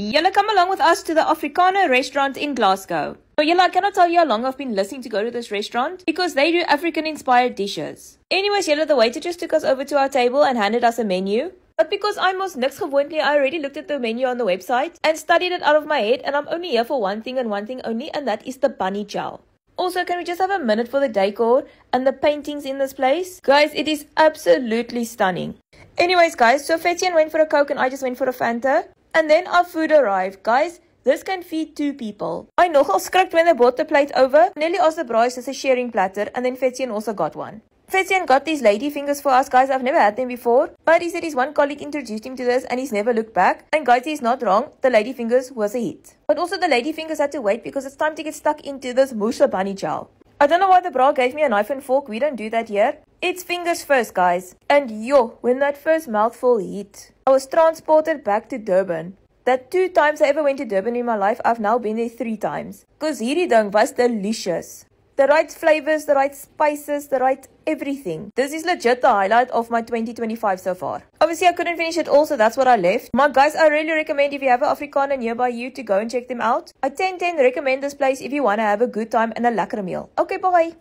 Yalla, come along with us to the Afrikaner restaurant in Glasgow. So yalla, I cannot tell you how long I've been listening to go to this restaurant because they do African-inspired dishes. Anyways, yalla, the waiter just took us over to our table and handed us a menu. But because I'm mos niks gewoonlik, I already looked at the menu on the website and studied it out of my head, and I'm only here for one thing and one thing only, and that is the bunny chow. Also, can we just have a minute for the decor and the paintings in this place? Guys, it is absolutely stunning. Anyways, guys, so Fetian went for a Coke and I just went for a Fanta. And then our food arrived. Guys, this can feed 2 people. I nogal skrik when they brought the plate over. Nelly asked the boys as a sharing platter, and then Fetian also got one. Fetian got these lady fingers for us, guys. I've never had them before, but he said his one colleague introduced him to this and he's never looked back. And guys, he's not wrong. The lady fingers was a hit. But also the lady fingers had to wait because it's time to get stuck into this Musha bunny chow. I don't know why the bra gave me a knife and fork. We don't do that here. It's fingers first, guys. And yo, when that first mouthful hit, I was transported back to Durban. That 2 times I ever went to Durban in my life, I've now been there 3 times. Cause hierdie ding was delicious. The right flavors, the right spices, the right everything. This is legit the highlight of my 2025 so far. Obviously, I couldn't finish it all, so that's what I left. But guys, I really recommend if you have an Afrikaner nearby you to go and check them out. I 10/10 recommend this place if you want to have a good time and a lekker meal. Okay, bye!